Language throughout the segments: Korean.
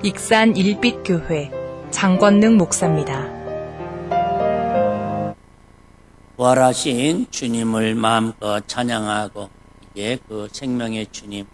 익산 일빛교회 장권능 목사입니다. 부활하신 주님을 마음껏 찬양하고 이제 그 생명의 주님,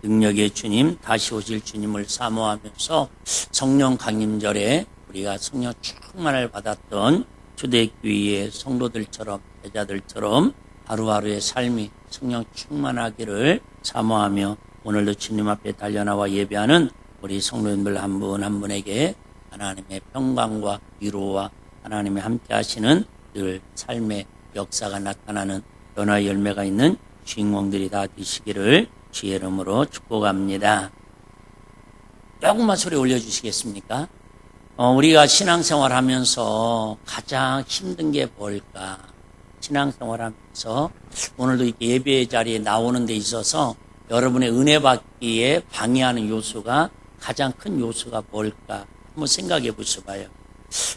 능력의 주님, 다시 오실 주님을 사모하면서 성령 강림절에 우리가 성령 충만을 받았던 초대교회의 성도들처럼, 제자들처럼 하루하루의 삶이 성령 충만하기를 사모하며 오늘도 주님 앞에 달려나와 예배하는 우리 성도님들 한 분 한 분에게 하나님의 평강과 위로와 하나님의 함께 하시는 늘 삶의 역사가 나타나는 변화의 열매가 있는 주인공들이 다 되시기를 주의 이름으로 축복합니다. 조금만 소리 올려주시겠습니까? 우리가 신앙생활 하면서 가장 힘든 게 뭘까? 신앙생활 하면서 오늘도 이렇게 예배 자리에 나오는 데 있어서 여러분의 은혜 받기에 방해하는 요소가 가장 큰 요소가 뭘까? 한번 생각해 보셔봐요.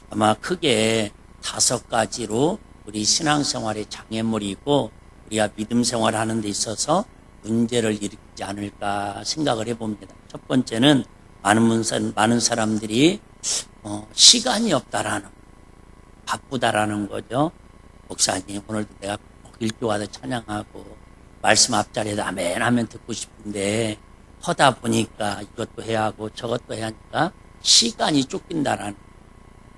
아마 크게 5가지로 우리 신앙생활의 장애물이 있고 우리가 믿음 생활하는 데 있어서 문제를 일으키지 않을까 생각을 해봅니다. 첫 번째는 많은 사람들이 시간이 없다라는, 바쁘다라는 거죠. 목사님, 오늘도 내가 일교 와서 찬양하고 말씀 앞자리에도 아멘 하면 듣고 싶은데 하다 보니까 이것도 해야 하고 저것도 해야 하니까 시간이 쫓긴다라는,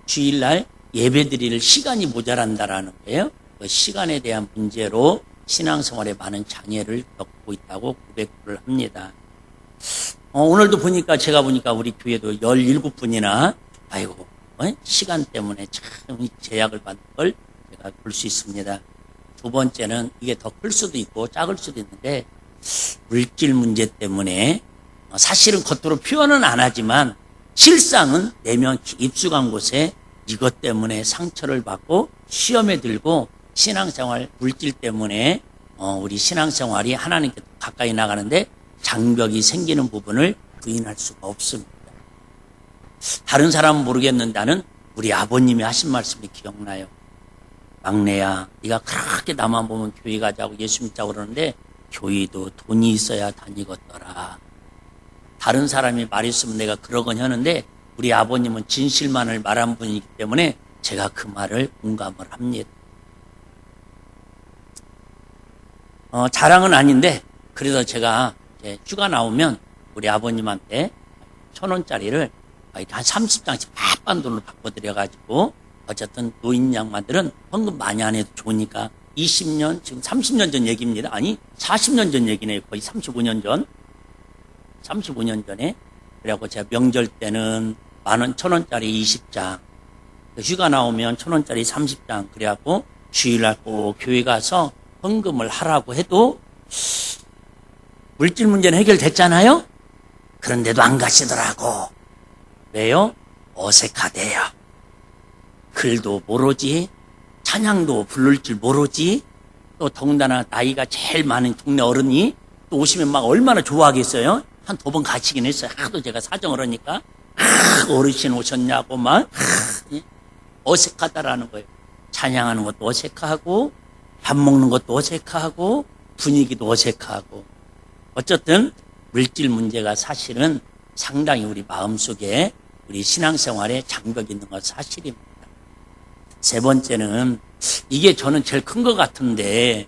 주일날 예배 드릴 시간이 모자란다라는 거예요. 그 시간에 대한 문제로 신앙생활에 많은 장애를 겪고 있다고 고백을 합니다. 오늘도 보니까 제가 보니까 우리 교회도 17분이나 아이고 시간 때문에 참 제약을 받는 걸 제가 볼 수 있습니다. 두 번째는 이게 더 클 수도 있고 작을 수도 있는데 물질 문제 때문에 사실은 겉으로 표현은 안 하지만 실상은 내면 입숙한 곳에 이것 때문에 상처를 받고 시험에 들고 신앙생활 물질 때문에 우리 신앙생활이 하나님께 가까이 나가는데 장벽이 생기는 부분을 부인할 수가 없습니다. 다른 사람은 모르겠는데 나는 우리 아버님이 하신 말씀이 기억나요. 막내야, 네가 그렇게 나만 보면 교회 가자고 예수 믿자고 그러는데 교회도 돈이 있어야 다니겠더라. 다른 사람이 말했으면 내가 그러건 하는데 우리 아버님은 진실만을 말한 분이기 때문에 제가 그 말을 공감을 합니다. 자랑은 아닌데 그래서 제가 이제 휴가 나오면 우리 아버님한테 1,000원짜리를 한 30장씩 바쁜 돈을 바꿔드려가지고 어쨌든 노인 양반들은 헌금 많이 안 해도 좋으니까 20년, 지금 30년 전 얘기입니다. 아니 40년 전 얘기네요. 거의 35년 전. 35년 전에. 그래갖고 제가 명절 때는 1,000원짜리 20장, 휴가 나오면 1,000원짜리 30장, 그래갖고 주일날 꼭 교회 가서 헌금을 하라고 해도 물질 문제는 해결됐잖아요? 그런데도 안 가시더라고. 왜요? 어색하대요. 글도 모르지, 찬양도 부를 줄 모르지, 또 더군다나 나이가 제일 많은 동네 어른이 또 오시면 막 얼마나 좋아하겠어요? 한 2번 가시긴 했어요. 하도 제가 사정을 하니까 어르신 오셨냐고 막 어색하다라는 거예요. 찬양하는 것도 어색하고 밥 먹는 것도 어색하고 분위기도 어색하고 어쨌든 물질 문제가 사실은 상당히 우리 마음속에 우리 신앙생활에 장벽이 있는 건 사실입니다. 세 번째는 이게 저는 제일 큰 것 같은데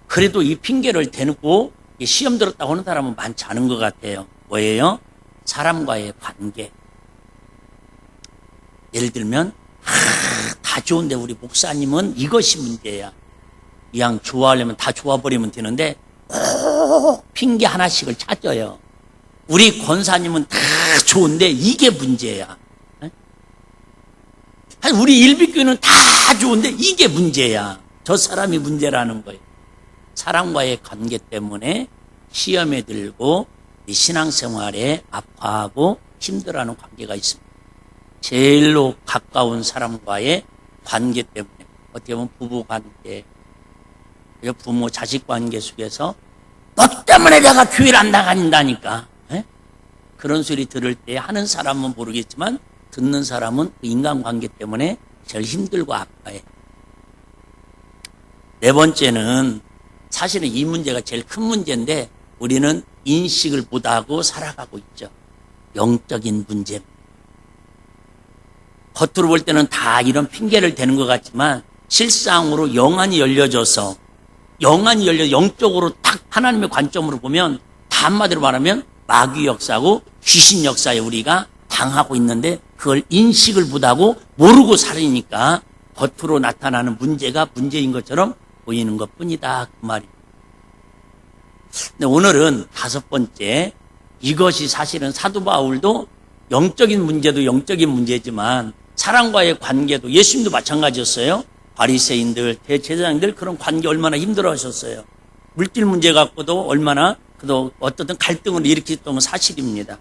그래도 이 핑계를 대놓고 시험 들었다고 하는 사람은 많지 않은 것 같아요. 뭐예요? 사람과의 관계. 예를 들면 다 좋은데 우리 목사님은 이것이 문제야. 그냥 좋아하려면 다 좋아버리면 되는데 꼭 핑계 하나씩을 찾아요. 우리 권사님은 다 좋은데 이게 문제야. 우리 일빛교회는 다 좋은데 이게 문제야. 저 사람이 문제라는 거예요. 사람과의 관계 때문에 시험에 들고 신앙생활에 아파하고 힘들어하는 관계가 있습니다. 제일로 가까운 사람과의 관계 때문에 어떻게 보면 부부 관계, 부모 자식 관계 속에서 너 때문에 내가 교회를 안 나간다니까. 그런 소리 들을 때 하는 사람은 모르겠지만 듣는 사람은 그 인간관계 때문에 제일 힘들고 아파해. 네 번째는 사실은 이 문제가 제일 큰 문제인데 우리는 인식을 못하고 살아가고 있죠. 영적인 문제입니다. 겉으로 볼 때는 다 이런 핑계를 대는 것 같지만 실상으로 영안이 열려져서 영적으로 딱 하나님의 관점으로 보면 다 한마디로 말하면 마귀 역사고 귀신 역사에 우리가 당하고 있는데 그걸 인식을 못하고 모르고 살으니까 겉으로 나타나는 문제가 문제인 것처럼 보이는 것뿐이다 그 말입니다. 근데 오늘은 5번째, 이것이 사실은 사도 바울도 영적인 문제도 영적인 문제지만 사람과의 관계도 예수님도 마찬가지였어요. 바리새인들, 대제사장들 그런 관계 얼마나 힘들어하셨어요. 물질 문제 갖고도 얼마나 그도 어떤 갈등을 일으켰던 건 사실입니다.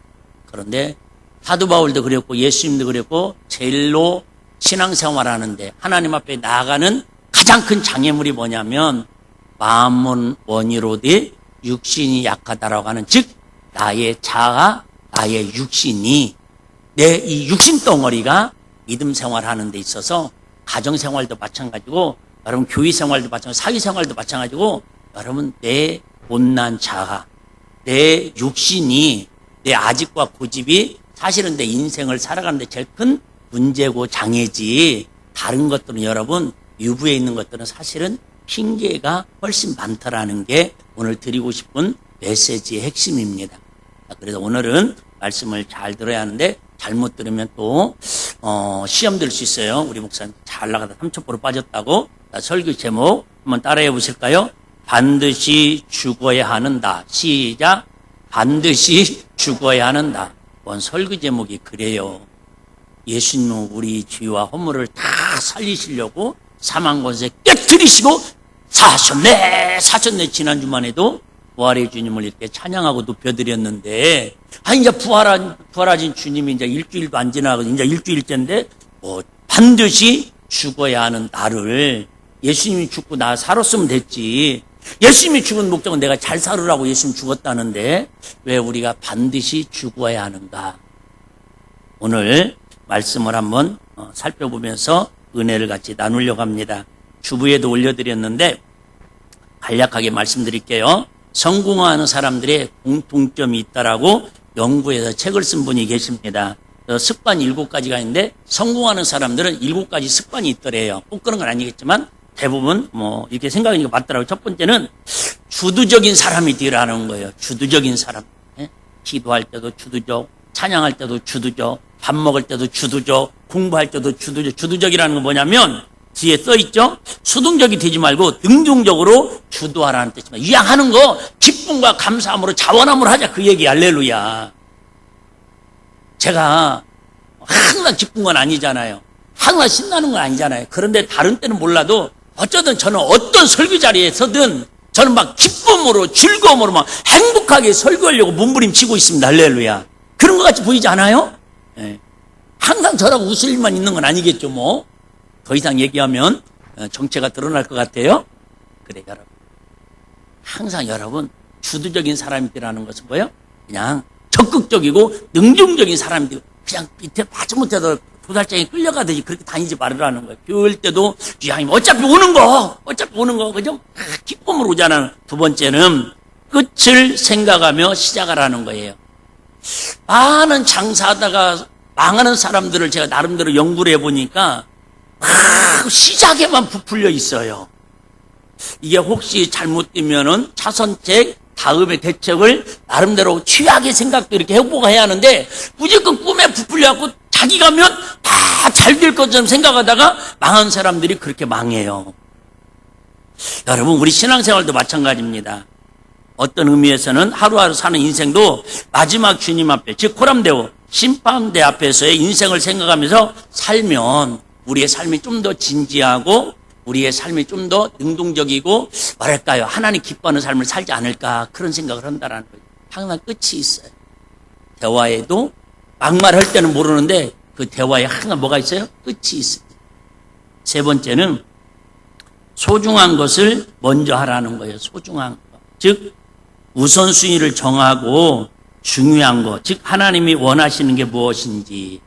그런데 사도 바울도 그랬고 예수님도 그랬고 제일로 신앙생활하는데 하나님 앞에 나아가는 가장 큰 장애물이 뭐냐면 마음은 원이로되 육신이 약하다라고 하는 즉 나의 자아, 나의 육신이 내 이 육신 덩어리가 믿음 생활하는 데 있어서 가정생활도 마찬가지고 여러분 교회생활도 마찬가지고 사회생활도 마찬가지고 여러분 내 못난 자아, 내 육신이 내 아집과 고집이 사실은 내 인생을 살아가는 데 제일 큰 문제고 장애지 다른 것들은 여러분 유부에 있는 것들은 사실은 핑계가 훨씬 많다라는 게 오늘 드리고 싶은 메시지의 핵심입니다. 그래서 오늘은 말씀을 잘 들어야 하는데 잘못 들으면 또 시험 들 수 있어요. 우리 목사님 잘 나가다 삼천포로 빠졌다고. 설교 제목 한번 따라해 보실까요? 반드시 죽어야 하는다. 시작. 반드시 죽어야 하는다. 뭔 설교 제목이 그래요. 예수님은 우리 죄와 허물을 다 살리시려고 사망권세 깨트리시고 사셨네 지난주만 해도 부활의 주님을 이렇게 찬양하고 높여드렸는데 이제 부활하신 주님이 이제 일주일도 안 지나고 이제 일주일째인데 반드시 죽어야 하는 나를 예수님이 죽고 나 살았으면 됐지. 예수님이 죽은 목적은 내가 잘 살으라고 예수님 죽었다는데 왜 우리가 반드시 죽어야 하는가? 오늘 말씀을 한번 살펴보면서 은혜를 같이 나누려고 합니다. 주부에도 올려드렸는데 간략하게 말씀드릴게요. 성공하는 사람들의 공통점이 있다라고 연구해서 책을 쓴 분이 계십니다. 습관 7가지가 있는데 성공하는 사람들은 7가지 습관이 있더래요. 꼭 그런 건 아니겠지만 대부분 이렇게 생각하니까 맞더라고요. 첫 번째는 주도적인 사람이 되라는 거예요. 주도적인 사람. 기도할 때도 주도적, 찬양할 때도 주도적, 밥 먹을 때도 주도적, 공부할 때도 주도적. 주도적이라는 건 뭐냐면 뒤에 써있죠? 수동적이 되지 말고 능동적으로 주도하라는 뜻입니다. 이왕하는 거 기쁨과 감사함으로 자원함으로 하자 그 얘기. 할렐루야. 제가 항상 기쁜 건 아니잖아요. 항상 신나는 건 아니잖아요. 그런데 다른 때는 몰라도 어쩌든 저는 어떤 설교 자리에서든 저는 막 기쁨으로 즐거움으로 막 행복하게 설교하려고 몸부림치고 있습니다. 할렐루야. 그런 것 같이 보이지 않아요? 네. 항상 저라고 웃을 일만 있는 건 아니겠죠 뭐. 더 이상 얘기하면 정체가 드러날 것 같아요. 그래 여러분. 항상 여러분 주도적인 사람이라는 것은 뭐예요? 그냥 적극적이고 능동적인 사람들 그냥 밑에 마지못해도 도살장에 끌려가듯이 그렇게 다니지 말으라는 거예요. 비올 때도 주양님 어차피 오는 거 그죠? 기쁨으로 오잖아요. 두 번째는 끝을 생각하며 시작하라는 거예요. 많은 장사하다가 망하는 사람들을 제가 나름대로 연구를 해보니까 시작에만 부풀려 있어요. 이게 혹시 잘못되면은 차선책 다음의 대책을 나름대로 취약의 생각도 이렇게 해보고 해야 하는데 무조건 꿈에 부풀려갖고 자기 가면 다 잘 될 것처럼 생각하다가 망한 사람들이 그렇게 망해요. 여러분 우리 신앙생활도 마찬가지입니다. 어떤 의미에서는 하루하루 사는 인생도 마지막 주님 앞에 즉 코람데오 심판대 앞에서의 인생을 생각하면서 살면 우리의 삶이 좀 더 진지하고 우리의 삶이 좀 더 능동적이고 뭐랄까요 하나님 기뻐하는 삶을 살지 않을까 그런 생각을 한다라는 거예요. 항상 끝이 있어요. 대화에도 막말할 때는 모르는데 그 대화에 항상 뭐가 있어요? 끝이 있어요. 세 번째는 소중한 것을 먼저 하라는 거예요. 소중한 것. 즉 우선순위를 정하고 중요한 것. 즉 하나님이 원하시는 게 무엇인지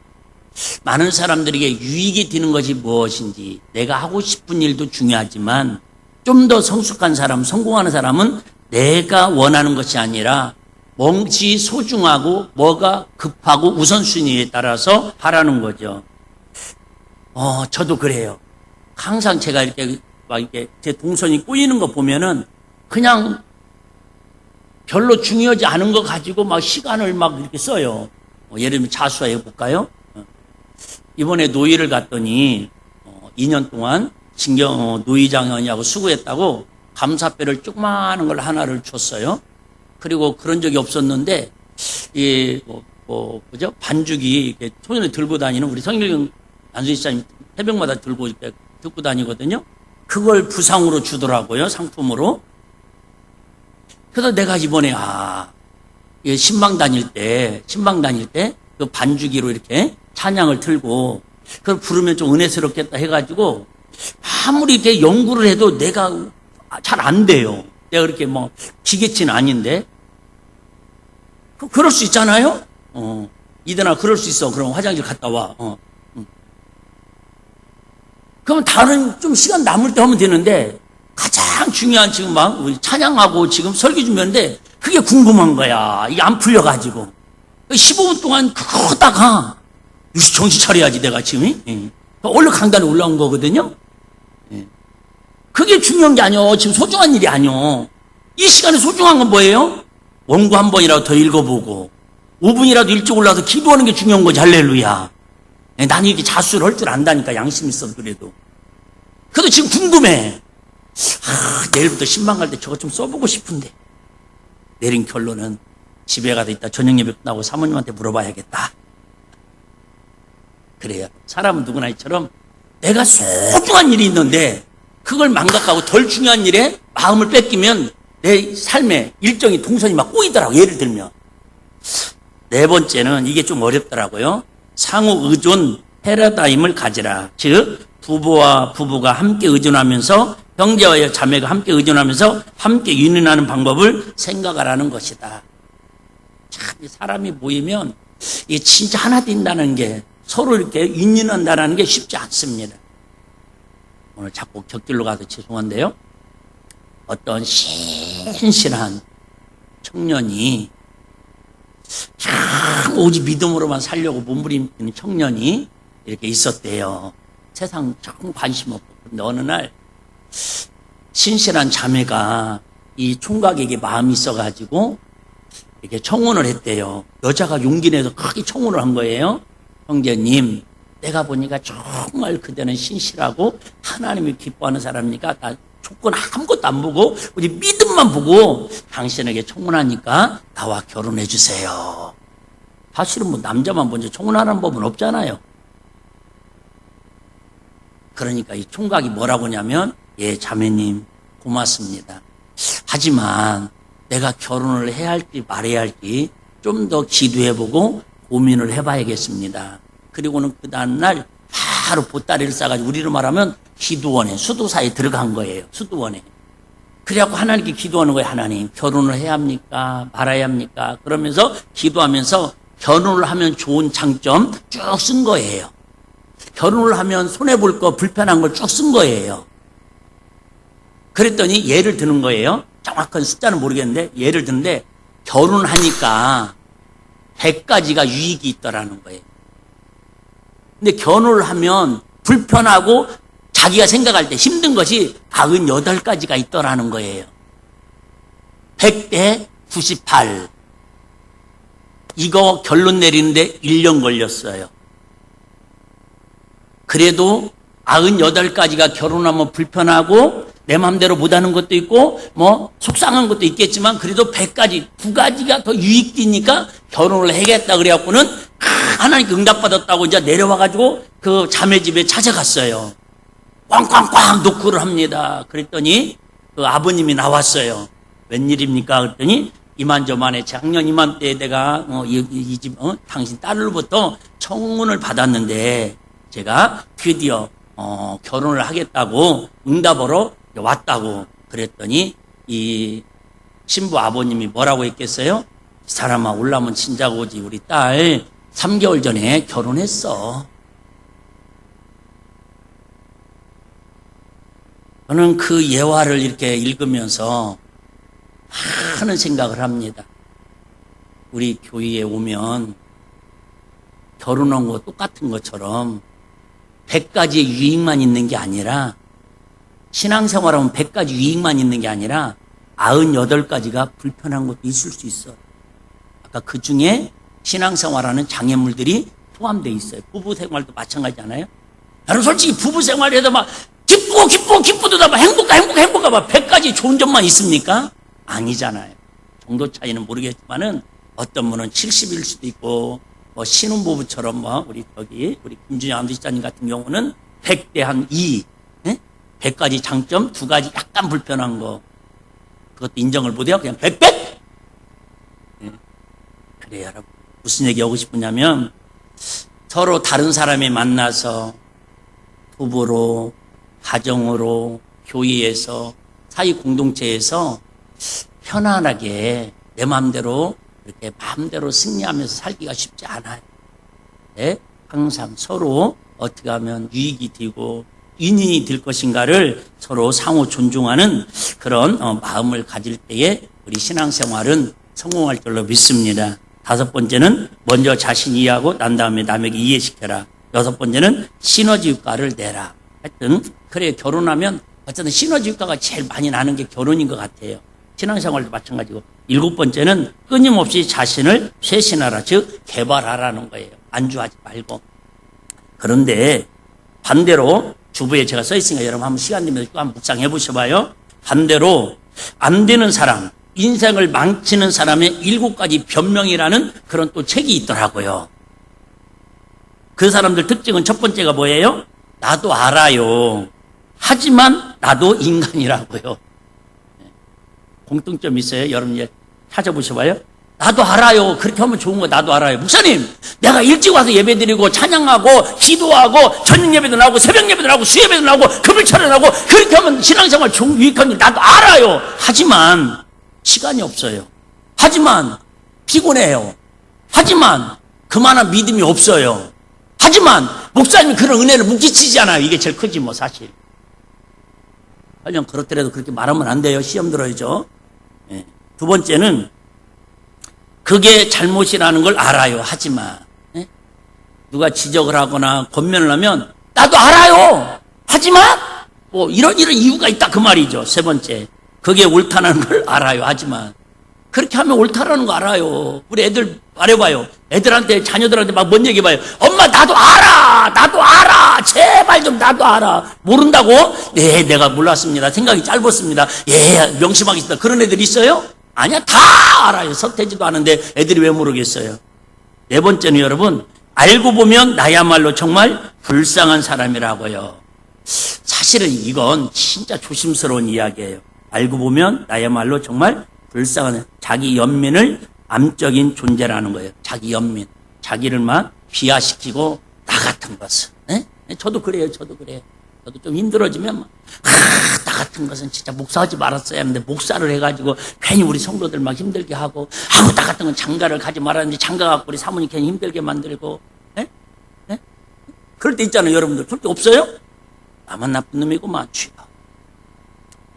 많은 사람들에게 유익이 되는 것이 무엇인지 내가 하고 싶은 일도 중요하지만 좀 더 성숙한 사람, 성공하는 사람은 내가 원하는 것이 아니라 몫이 소중하고 뭐가 급하고 우선순위에 따라서 하라는 거죠. 저도 그래요. 항상 제가 이렇게 막 이렇게 제 동선이 꼬이는 거 보면은 그냥 별로 중요하지 않은 거 가지고 막 시간을 막 이렇게 써요. 예를 들면 자수해 볼까요? 이번에 노예를 갔더니 2년 동안 노예장원이하고 수고했다고 감사패를 조그마한 걸 하나를 줬어요. 그리고 그런 적이 없었는데 그죠? 반죽이 이렇게 손에 들고 다니는 우리 성일경 안수집사님 새벽마다 들고 이렇게 듣고 다니거든요. 그걸 부상으로 주더라고요, 상품으로. 그래서 내가 이번에 신방 다닐 때 그 반주기로 이렇게 찬양을 틀고 그걸 부르면 좀 은혜스럽겠다 해가지고 아무리 이렇게 연구를 해도 내가 잘 안 돼요. 내가 그렇게 뭐 기계치는 아닌데. 그럴 수 있잖아요? 이대나 그럴 수 있어. 그럼 화장실 갔다 와. 그럼 다른 좀 시간 남을 때 하면 되는데 가장 중요한 지금 막 우리 찬양하고 지금 설교 준비하는데 그게 궁금한 거야. 이게 안 풀려가지고. 15분 동안 그거 하다가 정신 차려야지 내가 지금. 원래 강단에 올라온 거거든요. 그게 중요한 게 아니요. 지금 소중한 일이 아니요. 이 시간에 소중한 건 뭐예요? 원고 한 번이라도 더 읽어보고 5분이라도 일찍 올라와서 기도하는 게 중요한 거지. 할렐루야. 나는 이렇게 자수를 할 줄 안다니까. 양심 있어도 그래도. 그래도 지금 궁금해. 내일부터 신방 갈 때 저거 좀 써보고 싶은데. 내린 결론은 집에 가서 있다 저녁 예배 끝나고 사모님한테 물어봐야겠다. 그래요. 사람은 누구나 이처럼 내가 소중한 일이 있는데 그걸 망각하고 덜 중요한 일에 마음을 뺏기면 내 삶의 일정이 동선이 막 꼬이더라고. 예를 들면 네 번째는 이게 좀 어렵더라고요. 상호 의존 패러다임을 가지라. 즉 부부와 부부가 함께 의존하면서 형제와 자매가 함께 의존하면서 함께 유인하는 방법을 생각하라는 것이다. 참 사람이 모이면 이게 진짜 하나 된다는 게 서로 이렇게 유인한다는 게 쉽지 않습니다. 오늘 자꾸 격길로 가서 죄송한데요. 어떤 신실한 청년이 참 오직 믿음으로만 살려고 몸부림치는 청년이 이렇게 있었대요. 세상 참 관심 없고. 근데 어느 날 신실한 자매가 이 총각에게 마음이 있어가지고 이렇게 청혼을 했대요. 여자가 용기 내서 크게 청혼을 한 거예요. 형제님, 내가 보니까 정말 그대는 신실하고 하나님이 기뻐하는 사람이니까 나 조건 아무것도 안 보고 우리 믿음만 보고 당신에게 청혼하니까 나와 결혼해 주세요. 사실은 뭐 남자만 먼저 청혼하는 법은 없잖아요. 그러니까 이 총각이 뭐라고 하냐면 자매님 고맙습니다. 하지만 내가 결혼을 해야 할지 말아야 할지 좀 더 기도해보고 고민을 해봐야겠습니다. 그리고는 그 다음날 바로 보따리를 싸가지고 우리로 말하면 기도원에 수도사에 들어간 거예요. 수도원에. 그래갖고 하나님께 기도하는 거예요. 하나님 결혼을 해야 합니까? 말아야 합니까? 그러면서 기도하면서 결혼을 하면 좋은 장점 쭉 쓴 거예요. 결혼을 하면 손해볼 거 불편한 걸 쭉 쓴 거예요. 그랬더니 예를 드는 거예요. 정확한 숫자는 모르겠는데 예를 드는데 결혼하니까 100가지가 유익이 있더라는 거예요. 근데 결혼을 하면 불편하고 자기가 생각할 때 힘든 것이 98가지가 있더라는 거예요. 100대 98. 이거 결론 내리는데 1년 걸렸어요. 그래도 98가지가 결혼하면 불편하고 내 마음대로 못하는 것도 있고 뭐 속상한 것도 있겠지만 그래도 100가지, 2가지가 더 유익되니까 결혼을 해야겠다 그래갖고는 하나님께 응답받았다고 이제 내려와가지고 그 자매 집에 찾아갔어요. 꽝꽝꽝 노크를 합니다. 그랬더니 그 아버님이 나왔어요. 웬일입니까? 그랬더니 이만저만에 작년 이맘때 내가 이 집 당신 딸로부터 청혼을 받았는데 제가 드디어 결혼을 하겠다고 응답으로 왔다고 그랬더니 이 신부 아버님이 뭐라고 했겠어요? 이 사람아 올라면 진작 오지. 우리 딸 3개월 전에 결혼했어. 저는 그 예화를 이렇게 읽으면서 많은 생각을 합니다. 우리 교회에 오면 결혼한 거 똑같은 것처럼 100가지의 유익만 있는 게 아니라 신앙생활하면 100가지 유익만 있는 게 아니라 98가지가 불편한 것도 있을 수 있어. 아까 그 중에 신앙생활하는 장애물들이 포함되어 있어요. 부부생활도 마찬가지잖아요. 여러분 솔직히 부부생활에도 막 기쁘다 막 행복하 막 100가지 좋은 점만 있습니까? 아니잖아요. 정도 차이는 모르겠지만은 어떤 분은 70일 수도 있고 뭐 신혼부부처럼 뭐 우리 김준영 안수집사님 같은 경우는 100대 한 2, 100가지 장점 2가지 약간 불편한 거 그것도 인정을 못해요. 그냥 100. 그래요, 여러분. 무슨 얘기하고 싶으냐면 서로 다른 사람이 만나서 부부로, 가정으로, 교회에서, 사회 공동체에서 편안하게 내 마음대로 이렇게 마음대로 승리하면서 살기가 쉽지 않아요. 네? 항상 서로 어떻게 하면 유익이 되고 인연이 될 것인가를 서로 상호 존중하는 그런 마음을 가질 때에 우리 신앙생활은 성공할 줄로 믿습니다. 5번째는 먼저 자신 이해하고 난 다음에 남에게 이해시켜라. 6번째는 시너지 효과를 내라. 하여튼 그래 결혼하면 어쨌든 시너지 효과가 제일 많이 나는 게 결혼인 것 같아요. 신앙생활도 마찬가지고. 7번째는 끊임없이 자신을 쇄신하라. 즉 개발하라는 거예요. 안주하지 말고. 그런데 반대로 주부에 제가 써 있으니까 여러분 한번 시간 되면 한번 묵상해 보셔봐요. 반대로 안 되는 사람, 인생을 망치는 사람의 7가지 변명이라는 그런 또 책이 있더라고요. 그 사람들 특징은 첫 번째가 뭐예요? 나도 알아요. 하지만 나도 인간이라고요. 공통점이 있어요. 여러분 이제 찾아보셔봐요. 나도 알아요. 그렇게 하면 좋은 거 나도 알아요. 목사님, 내가 일찍 와서 예배드리고 찬양하고 기도하고 저녁 예배도 나오고 새벽 예배도 나오고 수예배도 나오고 금요 차려나오고 그렇게 하면 신앙생활 유익한 줄 나도 알아요. 하지만 시간이 없어요. 하지만 피곤해요. 하지만 그만한 믿음이 없어요. 하지만 목사님이 그런 은혜를 묵지치잖아요. 이게 제일 크지 뭐 사실. 설령 그렇더라도 그렇게 말하면 안 돼요. 시험 들어야죠. 예. 두 번째는 그게 잘못이라는 걸 알아요. 하지만 예? 누가 지적을 하거나 권면을 하면 나도 알아요. 하지만 뭐 이런 이유가 있다 그 말이죠. 세 번째, 그게 옳다는 걸 알아요. 하지만 그렇게 하면 옳다라는 거 알아요. 우리 애들 말해봐요. 애들한테 자녀들한테 막 뭔 얘기해봐요. 엄마 나도 알아. 나도 알아. 제발 좀 나도 알아. 모른다고? 네, 내가 몰랐습니다. 생각이 짧았습니다. 예, 명심하겠습니다. 그런 애들 있어요? 아니야, 다 알아요. 서태지도 아는데 애들이 왜 모르겠어요? 네 번째는 여러분, 알고 보면 나야말로 정말 불쌍한 사람이라고요. 사실은 이건 진짜 조심스러운 이야기예요. 알고 보면 나야말로 정말 불쌍한, 자기 연민을 암적인 존재라는 거예요. 자기 연민. 자기를 막 비하시키고 나 같은 것은. 네? 저도 그래요. 저도 좀 힘들어지면 막, 나 같은 것은 진짜 목사하지 말았어야 하는데 목사를 해가지고 괜히 우리 성도들 막 힘들게 하고, 나 같은 건 장가를 가지 말았는데 장가 갖고 우리 사모님 괜히 힘들게 만들고, 네? 네? 그럴 때 있잖아요, 여러분들. 그럴 때 없어요? 나만 나쁜 놈이고만, 쥐가.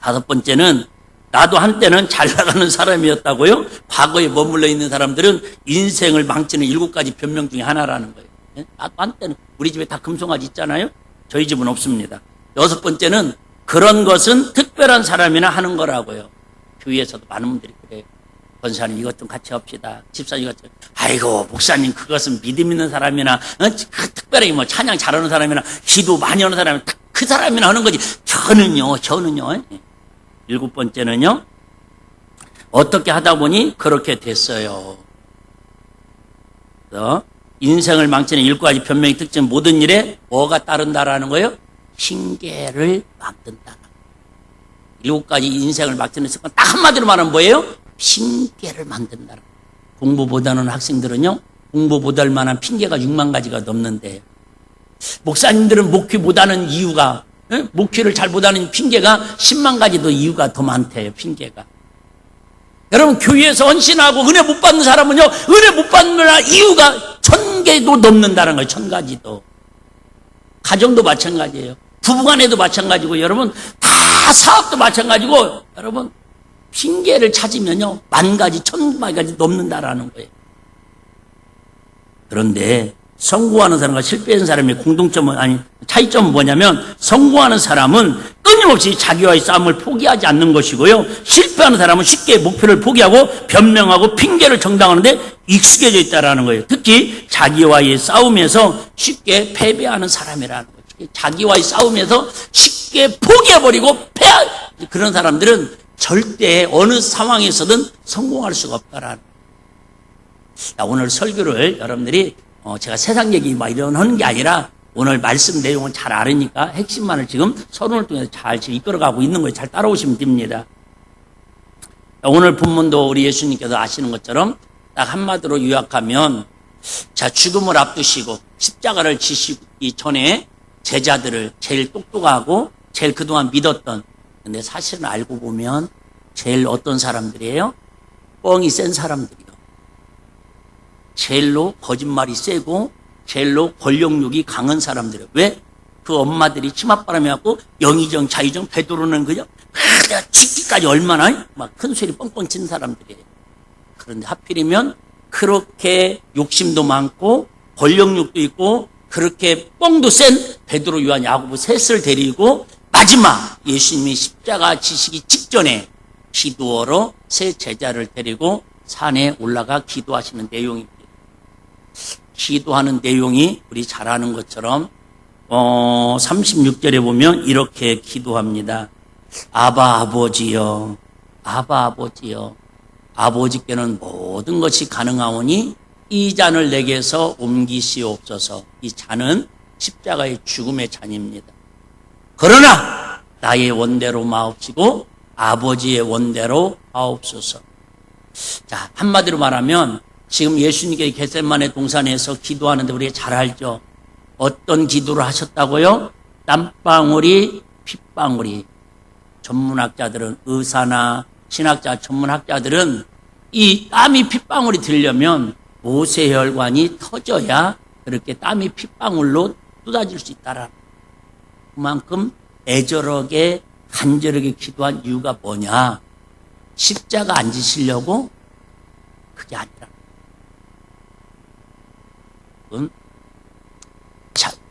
5번째는 나도 한때는 잘 나가는 사람이었다고요? 과거에 머물러 있는 사람들은 인생을 망치는 7가지 변명 중에 하나라는 거예요. 네? 나도 한때는, 우리 집에 다 금송아지 있잖아요? 저희 집은 없습니다. 6번째는 그런 것은 특별한 사람이나 하는 거라고요. 교회에서도 많은 분들이 그래요. 권사님 이것 좀 같이 합시다. 집사님 같이. 아이고 목사님 그것은 믿음 있는 사람이나 특별히 뭐 찬양 잘하는 사람이나 기도 많이 하는 사람이나 그 사람이나 하는 거지. 저는요. 7번째는요. 어떻게 하다 보니 그렇게 됐어요. 인생을 망치는 7가지 변명의 특징, 모든 일에 뭐가 따른다라는 거예요? 핑계를 만든다. 7가지 인생을 망치는 습관, 딱 한마디로 말하면 뭐예요? 핑계를 만든다. 공부보다는 학생들은요, 공부 못할 만한 핑계가 6만 가지가 넘는데, 목사님들은 목회 못하는 이유가, 목회를 잘 못하는 핑계가 10만 가지도 이유가 더 많대요, 핑계가. 여러분, 교회에서 헌신하고 은혜 못 받는 사람은요, 은혜 못 받는 이유가 1000개도 넘는다는 거예요, 1000가지도. 가정도 마찬가지예요. 부부간에도 마찬가지고, 여러분, 다 사업도 마찬가지고, 여러분, 핑계를 찾으면요, 10,000가지, 1000가지 넘는다라는 거예요. 그런데 성공하는 사람과 실패하는 사람의 공통점은 아니 차이점은 뭐냐면 성공하는 사람은 끊임없이 자기와의 싸움을 포기하지 않는 것이고요. 실패하는 사람은 쉽게 목표를 포기하고 변명하고 핑계를 정당하는데 익숙해져 있다라는 거예요. 특히 자기와의 싸움에서 쉽게 패배하는 사람이라는 거예요. 자기와의 싸움에서 쉽게 포기해버리고 그런 사람들은 절대 어느 상황에서든 성공할 수가 없다라는 거예요. 오늘 설교를 여러분들이 제가 세상 얘기 막 이런 하는 게 아니라 오늘 말씀 내용은 잘 알으니까 핵심만을 지금 서론을 통해서 잘 이끌어가고 있는 거예요. 잘 따라오시면 됩니다. 오늘 본문도 우리 예수님께서 아시는 것처럼 딱 한마디로 요약하면 자 죽음을 앞두시고 십자가를 지시기 전에 제자들을 제일 똑똑하고 제일 그동안 믿었던 근데 사실은 알고 보면 제일 어떤 사람들이에요? 뻥이 센 사람들이요. 제일로 거짓말이 세고 제일로 권력욕이 강한 사람들이에요. 왜? 그 엄마들이 치맛바람이 왔고 영의정 자의정 베드로는 그냥 내가 죽기까지 얼마나 막 큰 소리 뻥뻥 치는 사람들이에요. 그런데 하필이면 그렇게 욕심도 많고 권력욕도 있고 그렇게 뻥도 센 베드로 요한 야고보 셋을 데리고 마지막 예수님이 십자가 지시기 직전에 기도하러 세 제자를 데리고 산에 올라가 기도하시는 내용입니다. 기도하는 내용이 우리 잘 아는 것처럼 36절에 보면 이렇게 기도합니다. 아바 아버지여, 아바 아버지여, 아버지께는 모든 것이 가능하오니 이 잔을 내게서 옮기시옵소서. 이 잔은 십자가의 죽음의 잔입니다. 그러나 나의 원대로 마옵시고 아버지의 원대로 하옵소서. 자, 한마디로 말하면 지금 예수님께 겟세마네 동산에서 기도하는데 우리가 잘 알죠. 어떤 기도를 하셨다고요? 땀방울이 핏방울이. 전문학자들은 의사나 신학자 전문학자들은 이 땀이 핏방울이 되려면 모세혈관이 터져야 그렇게 땀이 핏방울로 쏟아질 수 있다라. 그만큼 애절하게 간절하게 기도한 이유가 뭐냐? 십자가 안 지시려고? 그게 아니라.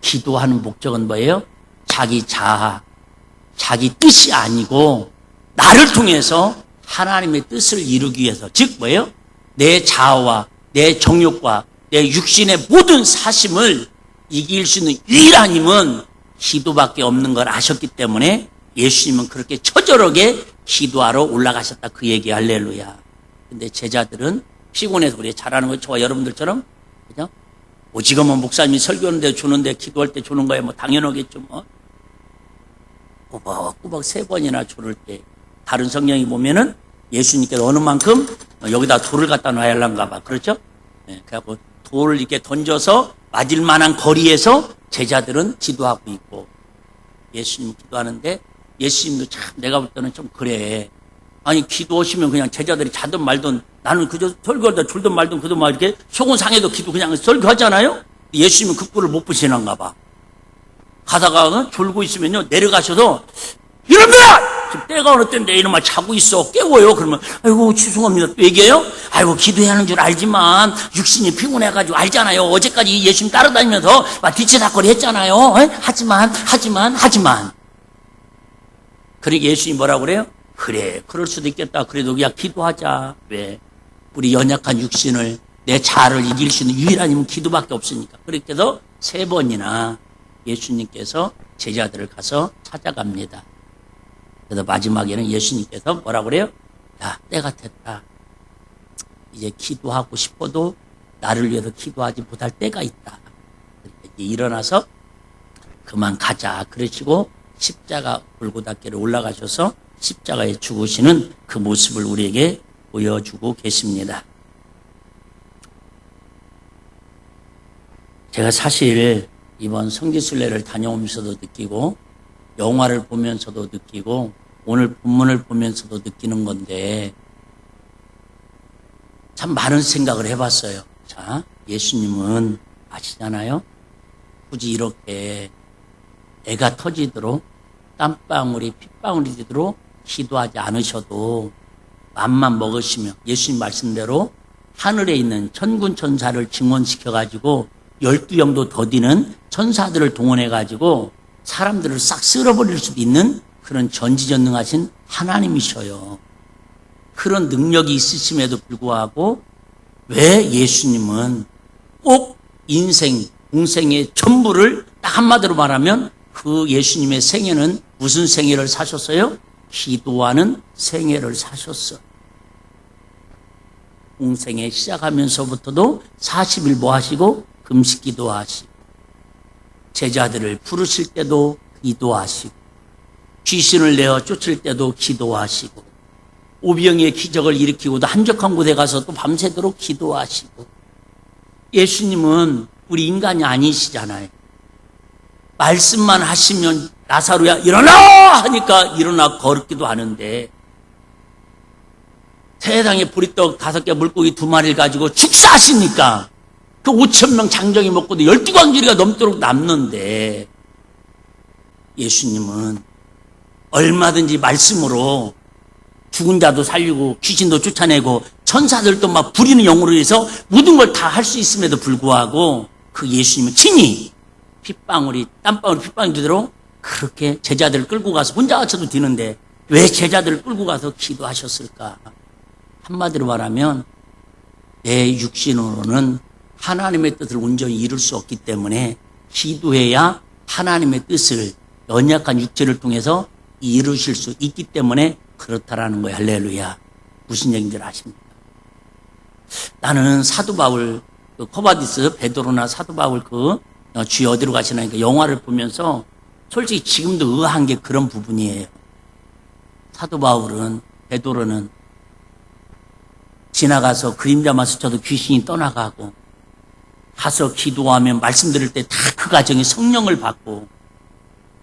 기도하는 목적은 뭐예요? 자기 자아, 자기 뜻이 아니고 나를 통해서 하나님의 뜻을 이루기 위해서 즉 뭐예요? 내 자아와 내 정욕과 내 육신의 모든 사심을 이길 수 있는 유일한 힘은 기도밖에 없는 걸 아셨기 때문에 예수님은 그렇게 처절하게 기도하러 올라가셨다 그 얘기 할렐루야. 근데 제자들은 피곤해서 우리 잘하는 거 저와 여러분들처럼 그죠? 지금은 목사님이 설교하는데 주는데 기도할 때 주는 거야 뭐 당연하겠죠 뭐. 꾸벅꾸벅 3번이나 조를 때 다른 성경이 보면은 예수님께서 어느 만큼 여기다 돌을 갖다 놔야 할란가 봐. 그렇죠? 네, 그래갖고 돌을 이렇게 던져서 맞을 만한 거리에서 제자들은 기도하고 있고 예수님 기도하는데 예수님도 참 내가 볼 때는 좀 그래. 아니 기도하시면 그냥 제자들이 자든 말든 나는 그저 설교하다 졸든 말든 그도 막 이렇게 속은 상해도 기도 그냥 설교하잖아요. 예수님은 그 꼴을 못 보시는가 봐. 가다가 졸고 있으면요 내려가셔서 이놈들아! 지금 때가 어느 때인데 이놈아 자고 있어 깨워요. 그러면 아이고 죄송합니다. 또 얘기해요? 아이고 기도해야 하는 줄 알지만 육신이 피곤해가지고 알잖아요. 어제까지 예수님 따라다니면서 막 뒤치다거리 했잖아요. 하지만 그러니까 예수님이 뭐라고 그래요? 그래 그럴 수도 있겠다. 그래도 그냥 기도하자. 왜? 우리 연약한 육신을 내 자아를 이길 수 있는 유일한 힘은 기도밖에 없으니까. 그렇게 해서 3번이나 예수님께서 제자들을 가서 찾아갑니다. 그래서 마지막에는 예수님께서 뭐라고 그래요? 야, 때가 됐다. 이제 기도하고 싶어도 나를 위해서 기도하지 못할 때가 있다. 일어나서 그만 가자. 그러시고 십자가 골고다길을 올라가셔서 십자가에 죽으시는 그 모습을 우리에게 보여주고 계십니다. 제가 사실 이번 성지순례를 다녀오면서도 느끼고 영화를 보면서도 느끼고 오늘 본문을 보면서도 느끼는 건데 참 많은 생각을 해봤어요. 자, 예수님은 아시잖아요? 굳이 이렇게 애가 터지도록 땀방울이 핏방울이 되도록 기도하지 않으셔도 맘만 먹으시면 예수님 말씀대로 하늘에 있는 천군 천사를 증원시켜가지고 12영도 더디는 천사들을 동원해가지고 사람들을 싹 쓸어버릴 수도 있는 그런 전지전능하신 하나님이셔요. 그런 능력이 있으심에도 불구하고 왜 예수님은 꼭 인생, 공생의 전부를 딱 한마디로 말하면 그 예수님의 생애는 무슨 생애를 사셨어요? 기도하는 생애를 사셨어. 공생에 시작하면서부터도 40일 뭐 하시고 금식 기도하시고 제자들을 부르실 때도 기도하시고 귀신을 내어 쫓을 때도 기도하시고 오병이의 기적을 일으키고도 한적한 곳에 가서 또 밤새도록 기도하시고 예수님은 우리 인간이 아니시잖아요. 말씀만 하시면 나사로야 일어나 하니까 일어나 걸기도 하는데 세상에 보리떡 5개 물고기 2마리를 가지고 축사하시니까 그 5,000명 장정이 먹고도 12광주리가 넘도록 남는데 예수님은 얼마든지 말씀으로 죽은 자도 살리고 귀신도 쫓아내고 천사들도 막 부리는 영으로 해서 모든 걸 다 할 수 있음에도 불구하고 그 예수님은 친히 땀방울이 핏방울이 되도록 그렇게 제자들을 끌고 가서 혼자 가서도 되는데 왜 제자들을 끌고 가서 기도하셨을까? 한마디로 말하면 내 육신으로는 하나님의 뜻을 온전히 이룰 수 없기 때문에 기도해야 하나님의 뜻을 연약한 육체를 통해서 이루실 수 있기 때문에 그렇다라는 거예요. 할렐루야. 무슨 얘기인지 아십니까? 나는 사도 바울, 코바디스, 베드로나 사도 바울 주여 어디로 가시나니까 영화를 보면서 솔직히 지금도 의아한 게 그런 부분이에요. 사도 바울은, 베드로는 지나가서 그림자만 스쳐도 귀신이 떠나가고 가서 기도하면 말씀 들을 때 다 그 가정에 성령을 받고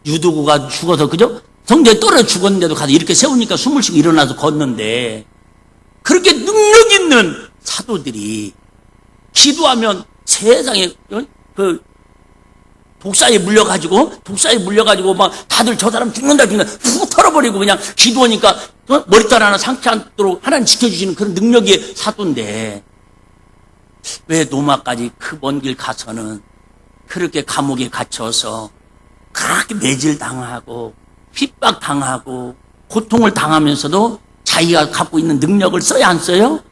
유두구가 죽어서 그죠? 성전에 떨어져 죽었는데도 가서 이렇게 세우니까 숨을 쉬고 일어나서 걷는데 그렇게 능력 있는 사도들이 기도하면 세상에 독사에 물려가지고 막 다들 저 사람 죽는다 훅 털어버리고 그냥 기도하니까 머리털 하나 상치 않도록 하나님 지켜주시는 그런 능력의 사도인데 왜 로마까지 그 먼 길 가서는 그렇게 감옥에 갇혀서 그렇게 매질당하고 핍박당하고 고통을 당하면서도 자기가 갖고 있는 능력을 써야 안 써요?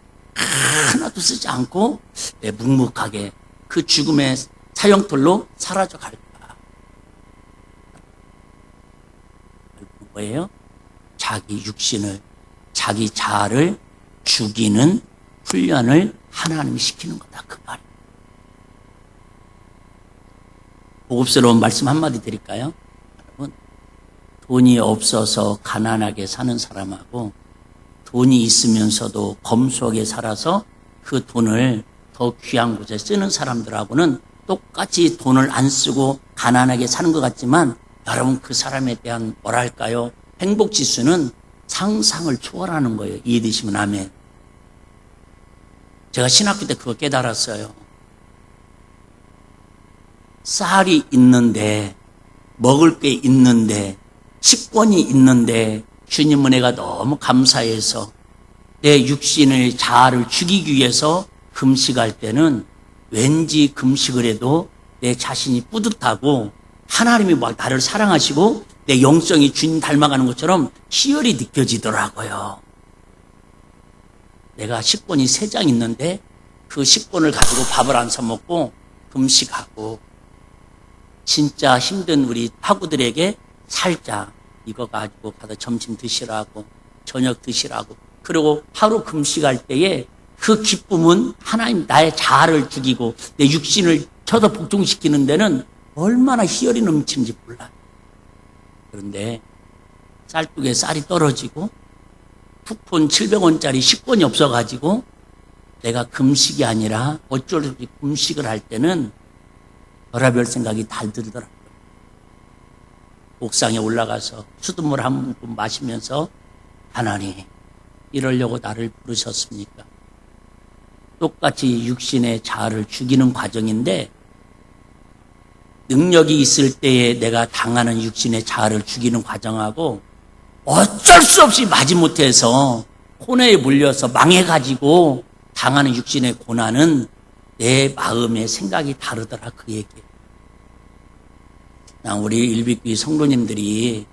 하나도 쓰지 않고 왜 묵묵하게 그 죽음의 사형틀로 사라져 갈까? 뭐예요? 자기 육신을, 자기 자아를 죽이는 훈련을 하나님이 시키는 거다. 그 말이에요. 고급스러운 말씀 한마디 드릴까요? 여러분, 돈이 없어서 가난하게 사는 사람하고 돈이 있으면서도 검소하게 살아서 그 돈을 더 귀한 곳에 쓰는 사람들하고는 똑같이 돈을 안 쓰고 가난하게 사는 것 같지만 여러분 그 사람에 대한 뭐랄까요? 행복지수는 상상을 초월하는 거예요. 이해되시면 아멘. 제가 신학교 때 그거 깨달았어요. 쌀이 있는데 먹을 게 있는데 식권이 있는데 주님 은혜가 너무 감사해서 내 육신의 자아를 죽이기 위해서 금식할 때는 왠지 금식을 해도 내 자신이 뿌듯하고 하나님이 막 나를 사랑하시고 내 영성이 주님 닮아가는 것처럼 희열이 느껴지더라고요. 내가 식권이 3장 있는데 그 식권을 가지고 밥을 안 사 먹고 금식하고 진짜 힘든 우리 파구들에게 살짝 이거 가지고 가서 점심 드시라고 저녁 드시라고 그리고 하루 금식할 때에 그 기쁨은 하나님 나의 자아를 죽이고 내 육신을 쳐서 복종시키는 데는 얼마나 희열이 넘치는지 몰라요. 그런데 쌀국에 쌀이 떨어지고 쿠폰 700원짜리 식권이 없어가지고 내가 금식이 아니라 어쩔 수 없이 금식을 할 때는 별의별 생각이 다 들더라고요. 옥상에 올라가서 수돗물 한 모금 마시면서 하나님 이러려고 나를 부르셨습니까? 똑같이 육신의 자아를 죽이는 과정인데 능력이 있을 때에 내가 당하는 육신의 자아를 죽이는 과정하고 어쩔 수 없이 마지못해서 코너에 몰려서 망해가지고 당하는 육신의 고난은 내 마음의 생각이 다르더라, 그 얘기. 우리 일비교회 성도님들이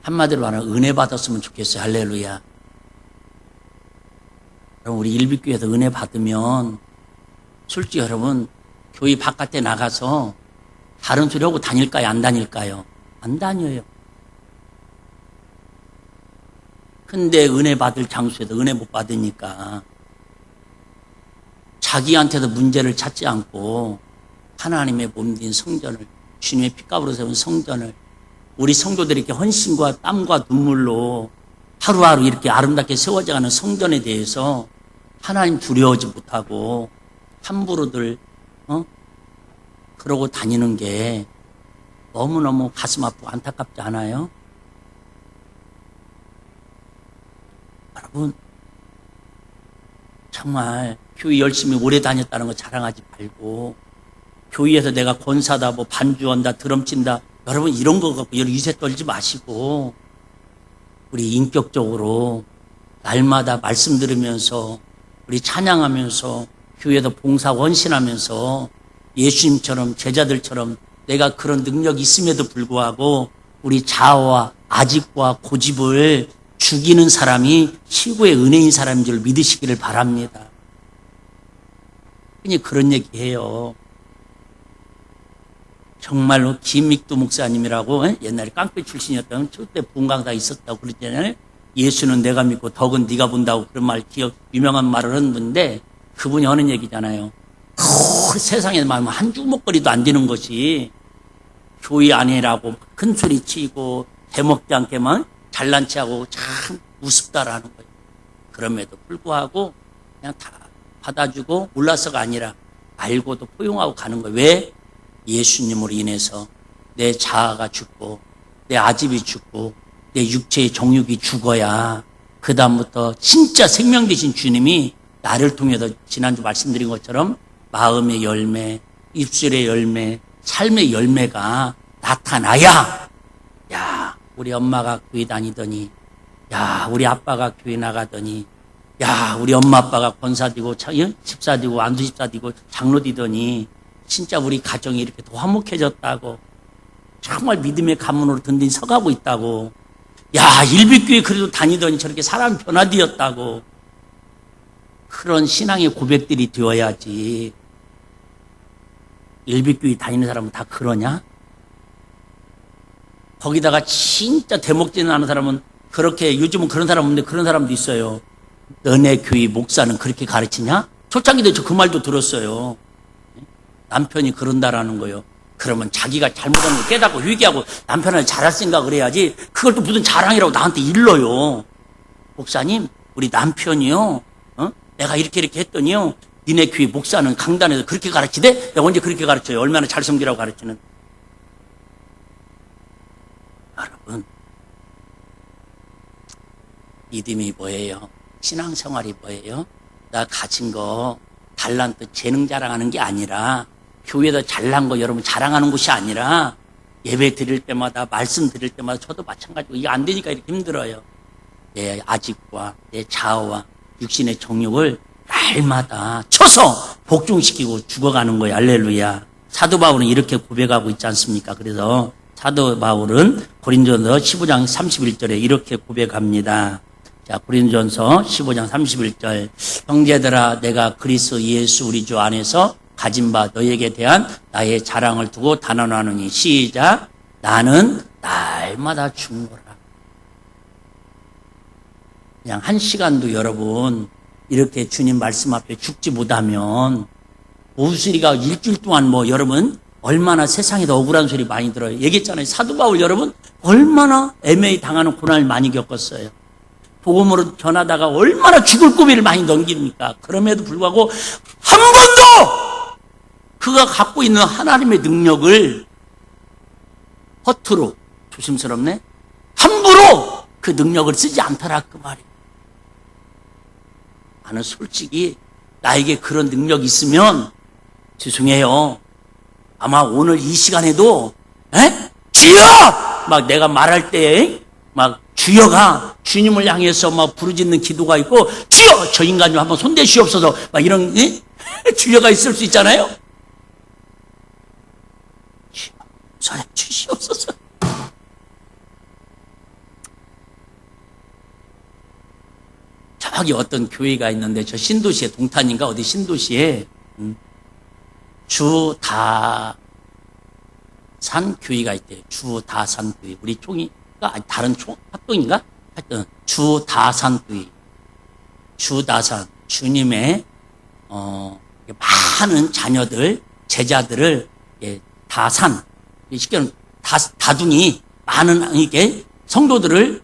한마디로 말하면 은혜 받았으면 좋겠어요. 할렐루야. 여러분, 우리 일비교회에서 은혜 받으면 솔직히 여러분, 교회 바깥에 나가서 다른 소리 하고 다닐까요? 안 다닐까요? 안 다녀요. 근데 은혜 받을 장소에도 은혜 못 받으니까 자기한테도 문제를 찾지 않고 하나님의 몸된 성전을, 주님의 피값으로 세운 성전을 우리 성도들이 이렇게 헌신과 땀과 눈물로 하루하루 이렇게 아름답게 세워져가는 성전에 대해서 하나님 두려워하지 못하고 함부로들 그러고 다니는 게 너무너무 가슴 아프고 안타깝지 않아요? 여러분, 정말 교회 열심히 오래 다녔다는 거 자랑하지 말고, 교회에서 내가 권사다, 뭐 반주한다, 드럼 친다, 여러분 이런 거 갖고 유세 떨지 마시고 우리 인격적으로 날마다 말씀 들으면서 우리 찬양하면서 교회에서 봉사 헌신하면서 예수님처럼 제자들처럼 내가 그런 능력이 있음에도 불구하고 우리 자아와 아직과 고집을 죽이는 사람이 최고의 은혜인 사람인 줄 믿으시기를 바랍니다. 그냥 그런 얘기해요. 정말로 김익두 목사님이라고 옛날에 깡패 출신이었던 절대 부흥강사 있었다고 그랬잖아요. 예수는 내가 믿고 덕은 네가 본다고 그런 말 유명한 말을 하는 분인데 그분이 하는 얘기잖아요. 세상에 말하면 한 주먹거리도 안 되는 것이 교회 안에라고 큰 소리 치고 대먹지 않게만 잘난 체하고 참 우습다라는 거예요. 그럼에도 불구하고 그냥 다 받아주고 몰라서가 아니라 알고도 포용하고 가는 거예요. 왜? 예수님으로 인해서 내 자아가 죽고 내 아집이 죽고 내 육체의 정욕이 죽어야 그 다음부터 진짜 생명 되신 주님이 나를 통해서 지난주 말씀드린 것처럼 마음의 열매, 입술의 열매, 삶의 열매가 나타나야 야 우리 엄마가 교회 다니더니 야 우리 아빠가 교회 나가더니 야 우리 엄마 아빠가 권사되고 집사되고 안수집사되고 장로되더니 진짜 우리 가정이 이렇게 더 화목해졌다고 정말 믿음의 가문으로 든든히 서가고 있다고 야 일비교회 그래도 다니더니 저렇게 사람이 변화되었다고 그런 신앙의 고백들이 되어야지. 일비교회 다니는 사람은 다 그러냐? 거기다가 진짜 대목질을 하는 사람은 그렇게 요즘은 그런 사람 없는데 그런 사람도 있어요. 너네 교회 목사는 그렇게 가르치냐? 초창기 때 저 그 말도 들었어요. 남편이 그런다라는 거예요. 그러면 자기가 잘못한 걸 깨닫고 회개하고 남편을 잘할 생각을 해야지 그걸 또 무슨 자랑이라고 나한테 일러요. 목사님 우리 남편이요 내가 이렇게 했더니요 니네 교회 목사는 강단에서 그렇게 가르치대? 내가 언제 그렇게 가르쳐요? 얼마나 잘 섬기라고 가르치는. 여러분 믿음이 뭐예요? 신앙생활이 뭐예요? 나 가진 거 달란트 재능 자랑하는 게 아니라 교회에서 잘난 거 여러분 자랑하는 곳이 아니라 예배 드릴 때마다 말씀 드릴 때마다 저도 마찬가지고 이게 안 되니까 이렇게 힘들어요. 내 아집과 내 자아와 육신의 정욕을 날마다 쳐서 복종시키고 죽어가는 거예요. 할렐루야. 사도 바울은 이렇게 고백하고 있지 않습니까? 그래서 사도 바울은 고린도전서 15장 31절에 이렇게 고백합니다. 자, 고린도전서 15장 31절. 형제들아 내가 그리스도 예수 우리 주 안에서 가진 바 너에게 대한 나의 자랑을 두고 단언하노니 시작. 나는 날마다 죽노라. 그냥 한 시간도 여러분 이렇게 주님 말씀 앞에 죽지 못하면 오수리가 일주일 동안 뭐 여러분 얼마나 세상에도 억울한 소리 많이 들어요. 얘기했잖아요. 사도 바울 여러분 얼마나 애매히 당하는 고난을 많이 겪었어요. 복음으로 전하다가 얼마나 죽을 고비를 많이 넘깁니까? 그럼에도 불구하고 한 번도 그가 갖고 있는 하나님의 능력을 허투루 조심스럽네 함부로 그 능력을 쓰지 않더라 그 말이에요. 나는 솔직히 나에게 그런 능력이 있으면 죄송해요. 아마 오늘 이 시간에도 주여! 막 내가 말할 때 막 주여가 주님을 향해서 막 부르짖는 기도가 있고, 주여 저 인간 좀 한번 손대시옵소서, 막 이런 주여가 있을 수 있잖아요. 주여 손에 주시옵소서. 저기 어떤 교회가 있는데, 저 신도시에, 동탄인가 어디 신도시에 주다산 교회가 있대요. 주다산 교회. 우리 총이가 아니 다른 총 합동인가? 하여튼 주다산 교회. 주다산, 주님의 많은 자녀들, 제자들을 다산, 쉽게 다둥이 많은 이게 성도들을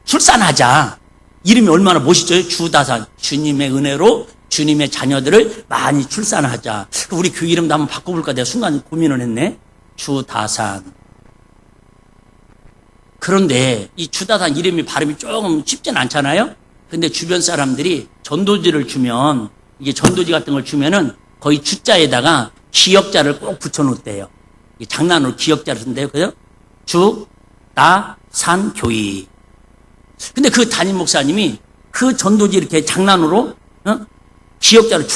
출산하자. 이름이 얼마나 멋있죠? 주다산. 주님의 은혜로 주님의 자녀들을 많이 출산하자. 우리 교회 이름도 한번 바꿔볼까? 내가 순간 고민을 했네. 주다산. 그런데 이 주다산 이름이 발음이 조금 쉽진 않잖아요? 근데 주변 사람들이 전도지를 주면, 이게 전도지 같은 걸 주면은 거의 주자에다가 기역자를 꼭 붙여놓대요. 장난으로 기역자를 쓴대요. 그죠? 주다산 교회. 근데 그 담임 목사님이 그 전도지 이렇게 장난으로 기역자를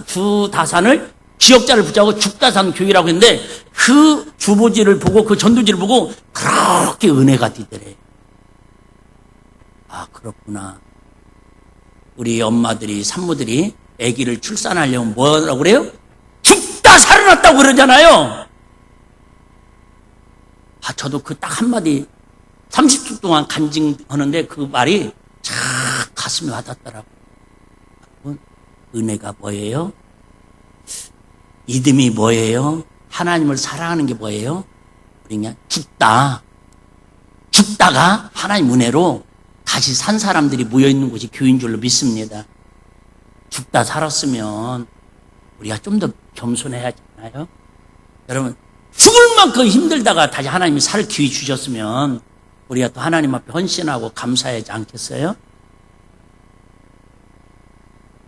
주다산을 기역자를 붙잡고 죽다산 교회라고 했는데, 그 주보지를 보고 그 전도지를 보고 그렇게 은혜가 되더래. 아, 그렇구나. 우리 엄마들이 산모들이 아기를 출산하려면 뭐라고 그래요? 죽다 살아났다고 그러잖아요. 아, 저도 그 딱 한마디 30초 동안 간증하는데 그 말이 참 가슴에 와닿더라고요. 은혜가 뭐예요? 믿음이 뭐예요? 하나님을 사랑하는 게 뭐예요? 우리 그냥 죽다가 하나님 은혜로 다시 산 사람들이 모여있는 곳이 교회인 줄로 믿습니다. 죽다 살았으면 우리가 좀 더 겸손해야 하잖아요. 여러분, 죽을 만큼 힘들다가 다시 하나님이 살 기회 주셨으면 우리가 또 하나님 앞에 헌신하고 감사하지 않겠어요?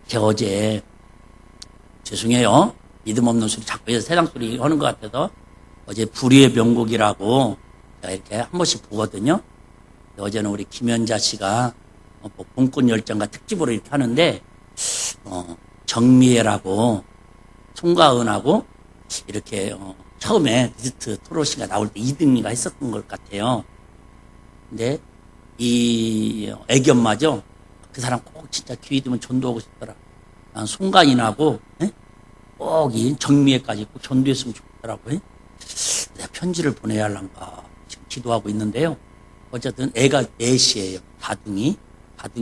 제가 어제, 죄송해요, 믿음 없는 소리 자꾸 해서 세상 소리 하는 것 같아서, 어제 불의의 명곡이라고 제가 이렇게 한 번씩 보거든요. 어제는 우리 김연자 씨가 봄꽃 열정과 특집으로 이렇게 하는데, 정미애라고 송가은하고 이렇게 처음에 비스트 토로시가 나올 때 2등이가 했었던 것 같아요. 근데 이 애기 엄마죠. 그 사람 꼭 진짜 기회 되면 전도하고 싶더라. 난 송가인하고 꼭 이 정미애까지 꼭 전도했으면 좋더라고요. 내가 편지를 보내야 할란가 지금 기도하고 있는데요. 어쨌든 애가 넷이에요. 다둥이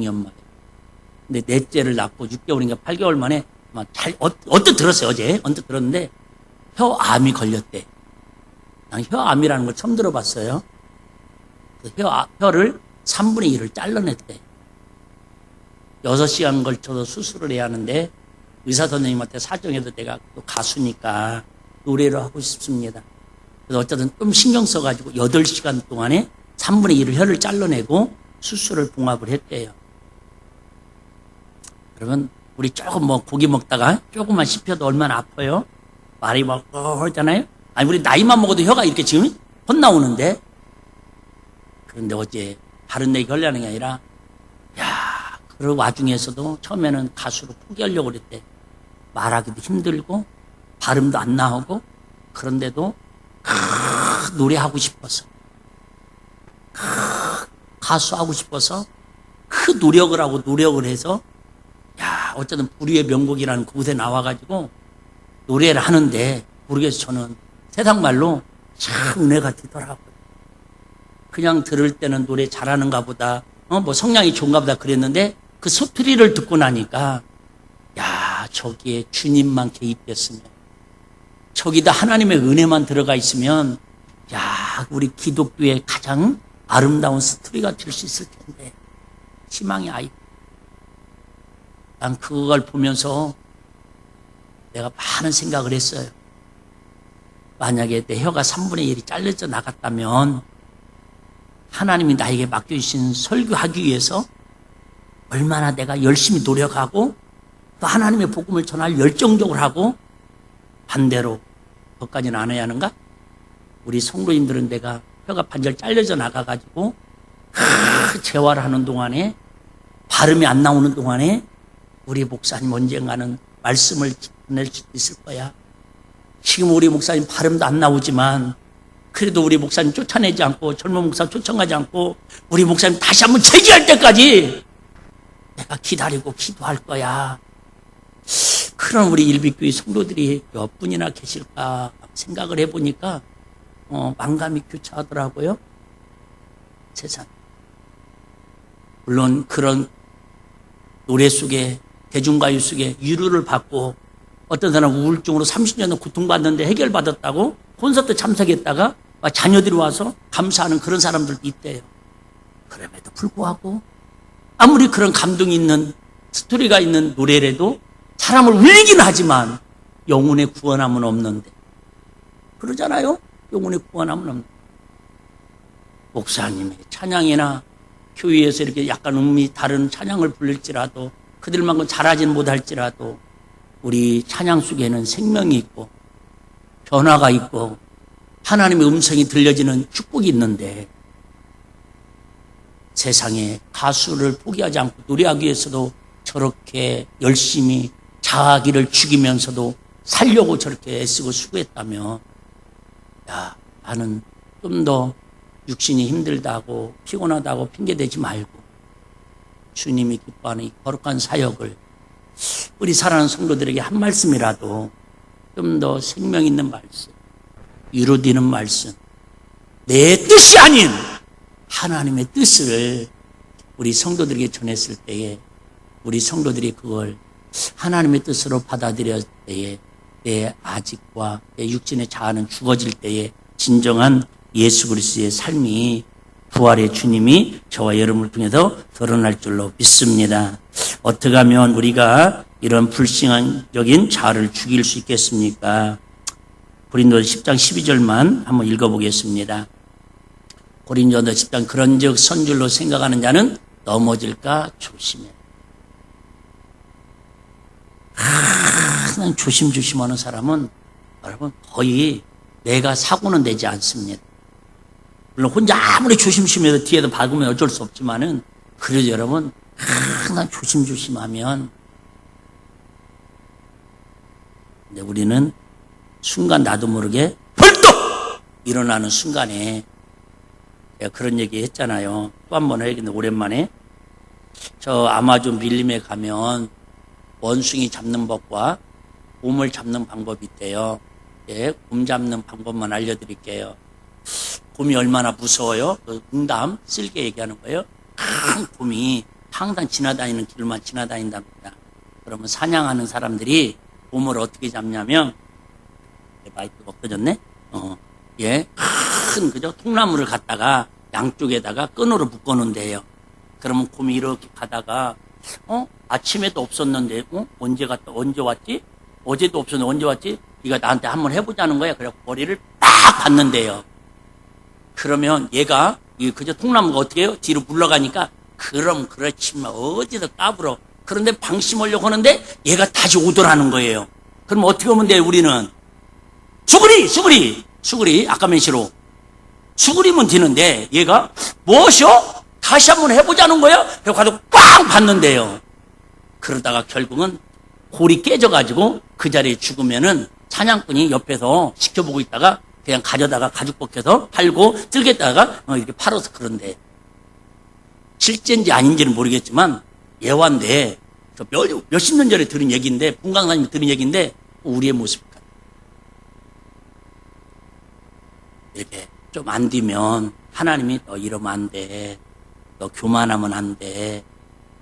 엄마예요. 근데 넷째를 낳고 6개월인가 8개월 만에 언뜻 들었어요. 어제 언뜻 들었는데 혀암이 걸렸대. 난 혀암이라는 걸 처음 들어봤어요. 그 혀를 3분의 1을 잘라냈대. 6시간 걸쳐서 수술을 해야 하는데 의사 선생님한테 사정해도 내가 또 가수니까 노래를 하고 싶습니다. 그래서 어쨌든 좀 신경 써가지고 8시간 동안에 3분의 1을 혀를 잘라내고 수술을 봉합을 했대요. 그러면 우리 조금 고기 먹다가 조금만 씹혀도 얼마나 아파요? 말이 막 하잖아요. 아니 우리 나이만 먹어도 혀가 이렇게 지금 헛나오는데. 그런데 어제 다른 얘기 하려는 게 아니라, 야, 그 와중에서도 처음에는 가수로 포기하려고 그랬대. 말하기도 힘들고 발음도 안 나오고, 그런데도 노래하고 싶어서, 가수하고 싶어서 그 노력을 하고 노력을 해서, 야, 어쨌든 불의의 명곡이라는 그곳에 나와가지고 노래를 하는데, 모르겠어, 저는 세상 말로 참 은혜가 되더라고요. 그냥 들을 때는 노래 잘하는가 보다, 성량이 좋은가 보다 그랬는데, 그 소리를 듣고 나니까, 야, 저기에 주님만 개입됐으면, 저기다 하나님의 은혜만 들어가 있으면, 야, 우리 기독교의 가장 아름다운 스토리가 될 수 있을 텐데, 희망이 아이. 난 그걸 보면서 내가 많은 생각을 했어요. 만약에 내 혀가 3분의 1이 잘려져 나갔다면 하나님이 나에게 맡겨주신 설교하기 위해서 얼마나 내가 열심히 노력하고 또 하나님의 복음을 전할 열정적으로 하고, 반대로 그것까지는 안 해야 하는가? 우리 성도님들은 내가 혀가 반절 잘려져 나가가지고 재활하는 동안에, 발음이 안 나오는 동안에 우리 목사님 언젠가는 말씀을 전할 수 있을 거야. 지금 우리 목사님 발음도 안 나오지만 그래도 우리 목사님 쫓아내지 않고, 젊은 목사 쫓아가지 않고, 우리 목사님 다시 한번 재기할 때까지 내가 기다리고 기도할 거야. 그런 우리 일비교회 성도들이 몇 분이나 계실까 생각을 해보니까 만감이 교차하더라고요. 세상. 물론 그런 노래 속에, 대중가요 속에 위로를 받고, 어떤 사람은 우울증으로 30년을 고통받는데 해결받았다고 콘서트 참석했다가 자녀들이 와서 감사하는 그런 사람들도 있대요. 그럼에도 불구하고 아무리 그런 감동이 있는, 스토리가 있는 노래라도 사람을 울리긴 하지만 영혼의 구원함은 없는데, 그러잖아요. 영혼의 구원함은 없는데, 목사님의 찬양이나 교회에서 이렇게 약간 음이 다른 찬양을 부를지라도, 그들만큼 잘하지는 못할지라도 우리 찬양 속에는 생명이 있고 변화가 있고 하나님의 음성이 들려지는 축복이 있는데, 세상에 가수를 포기하지 않고 노래하기 위해서도 저렇게 열심히 자기를 죽이면서도 살려고 저렇게 애쓰고 수고했다면, 야, 나는 좀 더 육신이 힘들다고 피곤하다고 핑계대지 말고 주님이 기뻐하는 이 거룩한 사역을 우리 사랑하는 성도들에게 한 말씀이라도, 좀 더 생명 있는 말씀, 위로되는 말씀, 내 뜻이 아닌 하나님의 뜻을 우리 성도들에게 전했을 때에, 우리 성도들이 그걸 하나님의 뜻으로 받아들였을 때에 내 아직과 내 육신의 자아는 죽어질 때에 진정한 예수 그리스도의 삶이, 부활의 주님이 저와 여러분을 통해서 드러날 줄로 믿습니다. 어떻게 하면 우리가 이런 불신앙적인 자아를 죽일 수 있겠습니까? 고린도서 10장 12절만 한번 읽어보겠습니다. 고린도서 10장, 그런즉 선줄로 생각하는 자는 넘어질까 조심해. 항상 조심조심하는 사람은 여러분 거의 내가 사고는 내지 않습니다. 물론 혼자 아무리 조심조심해도 뒤에도 박으면 어쩔 수 없지만은, 그래도 여러분 항상 조심조심하면, 근데 우리는 순간 나도 모르게 벌떡 일어나는 순간에, 제가 그런 얘기 했잖아요. 또 한 번 해야겠는데, 오랜만에 저 아마존 밀림에 가면 원숭이 잡는 법과 곰을 잡는 방법이 있대요. 예, 곰 잡는 방법만 알려드릴게요. 곰이 얼마나 무서워요? 그 응담, 쓸게 얘기하는 거예요. 큰 곰이 항상 지나다니는 길만 지나다닌답니다. 그러면 사냥하는 사람들이 곰을 어떻게 잡냐면, 마이크가 없어졌네? 예, 큰, 그죠? 통나무를 갖다가 양쪽에다가 끈으로 묶어놓은대요. 그러면 곰이 이렇게 가다가, 아침에도 없었는데, 언제 왔지? 어제도 없었는데 언제 왔지? 네가 나한테 한번 해보자는 거야. 그래서 머리를 딱 받는데요. 그러면 얘가, 그저 통나무가 어떻게 해요? 뒤로 물러가니까, 그럼 그렇지만 어디서 까불어. 그런데 방심하려고 하는데 얘가 다시 오더라는 거예요. 그럼 어떻게 하면 돼요, 우리는? 수그리, 아까 맨시로. 수그리면 되는데, 얘가, 무엇이요? 다시 한번 해보자는 거야? 그래서 가서 꽝 받는데요. 그러다가 결국은 골이 깨져가지고 그 자리에 죽으면은 사냥꾼이 옆에서 지켜보고 있다가 그냥 가져다가 가죽 벗겨서 팔고 쓸겠다가 이렇게 팔아서 그런데, 실제인지 아닌지는 모르겠지만 예화인데, 몇십 년 전에 들은 얘기인데, 분강사님이 들은 얘기인데, 우리의 모습 같아요. 이렇게 좀 안 되면 하나님이 너 이러면 안 돼, 너 교만하면 안 돼,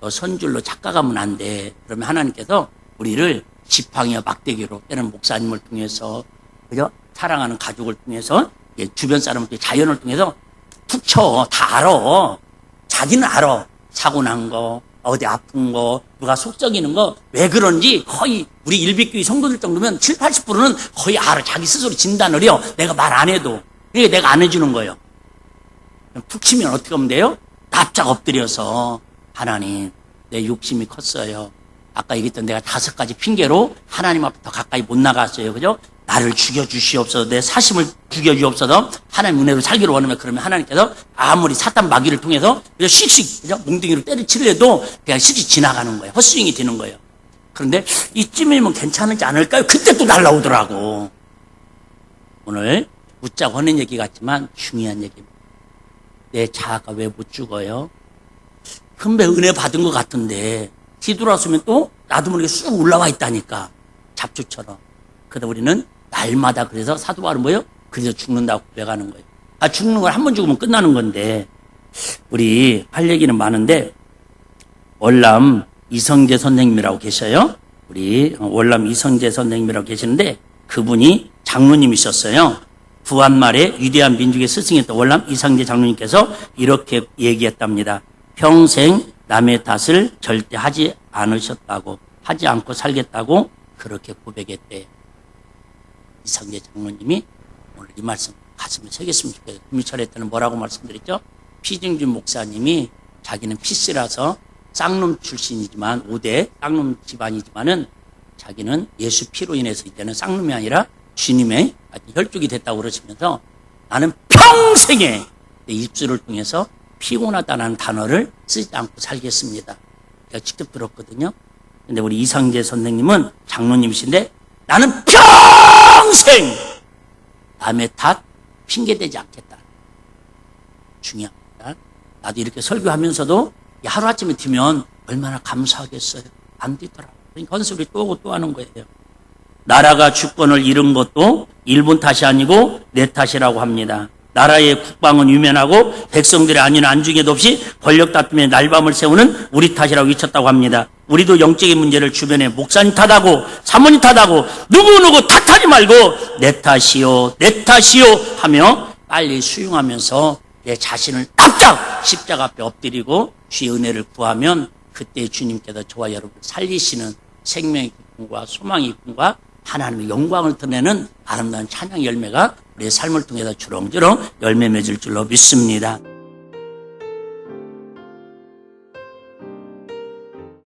너 선줄로 착각하면 안 돼. 그러면 하나님께서 우리를 지팡이와 막대기로, 때는 목사님을 통해서, 그죠? 사랑하는 가족을 통해서, 주변 사람을 통해서, 자연을 통해서 툭 쳐. 다 알아. 자기는 알아. 사고 난 거, 어디 아픈 거, 누가 속 썩이는 거, 왜 그런지 거의 우리 일비교회 성도들 정도면 70, 80%는 거의 알아. 자기 스스로 진단을 해요. 내가 말 안 해도. 그러니까 내가 안 해주는 거예요. 푹 치면 어떻게 하면 돼요? 납작 엎드려서, 하나님, 내 욕심이 컸어요. 아까 얘기했던 내가 5가지 핑계로 하나님 앞에 더 가까이 못 나갔어요. 그죠? 나를 죽여주시옵소서, 내 사심을 죽여주옵소서, 하나님 은혜로 살기를 원하면, 그러면 하나님께서 아무리 사탄 마귀를 통해서 그냥 씩씩, 그죠? 몽둥이로 때려치려도 그냥 씩씩 지나가는 거예요. 헛스윙이 되는 거예요. 그런데 이쯤이면 괜찮지 않을까요? 그때 또 날라오더라고. 오늘 웃자고 하는 얘기 같지만 중요한 얘기입니다. 내 자아가 왜 못 죽어요? 근데 은혜 받은 것 같은데 뒤돌아서면 또 나도 모르게 쑥 올라와 있다니까. 잡초처럼. 그러다 우리는 날마다 그래서 사도 바울은 뭐예요? 그래서 죽는다고 고백하는 거예요. 죽는 걸 한 번 죽으면 끝나는 건데, 우리 할 얘기는 많은데, 월남 이성재 선생님이라고 계셔요. 우리 월남 이성재 선생님이라고 계시는데, 그분이 장로님이셨어요. 부활말에 위대한 민족의 스승이었던 월남 이성재 장로님께서 이렇게 얘기했답니다. 평생 남의 탓을 절대 하지 않으셨다고, 하지 않고 살겠다고 그렇게 고백했대요. 이성재 장로님이 오늘 이 말씀 가슴에 새겼으면 좋겠어요. 금유철회 때는 뭐라고 말씀드렸죠? 피증준 목사님이 자기는 피스라서 쌍놈 출신이지만 5대 쌍놈 집안이지만은 자기는 예수 피로 인해서 이제는 쌍놈이 아니라 주님의 혈족이 됐다고 그러시면서 나는 평생에 내 입술을 통해서 피곤하다는 단어를 쓰지 않고 살겠습니다. 제가 직접 들었거든요. 근데 우리 이상재 선생님은 장로님이신데 나는 평생 남의 탓 핑계대지 않겠다. 중요합니다. 나도 이렇게 설교하면서도 하루아침에 뒤면 얼마나 감사하겠어요. 안 되더라. 그러니까 헌소리 또 하고 또 하는 거예요. 나라가 주권을 잃은 것도 일본 탓이 아니고 내 탓이라고 합니다. 나라의 국방은 유면하고 백성들의 안위는 안중에도 없이 권력 다툼에 날밤을 세우는 우리 탓이라고 외쳤다고 합니다. 우리도 영적인 문제를 주변에 목사님 탓하고 사모님 탓하고 누구누구 탓하지 말고 내 탓이요 내 탓이요 하며 빨리 수용하면서 내 자신을 납작 십자가 앞에 엎드리고 주의 은혜를 구하면 그때 주님께서 저와 여러분을 살리시는 생명의 기쁨과 소망의 기쁨과 하나님의 영광을 드러내는 아름다운 찬양 열매가 우리의 삶을 통해서 주렁주렁 열매 맺을 줄로 믿습니다.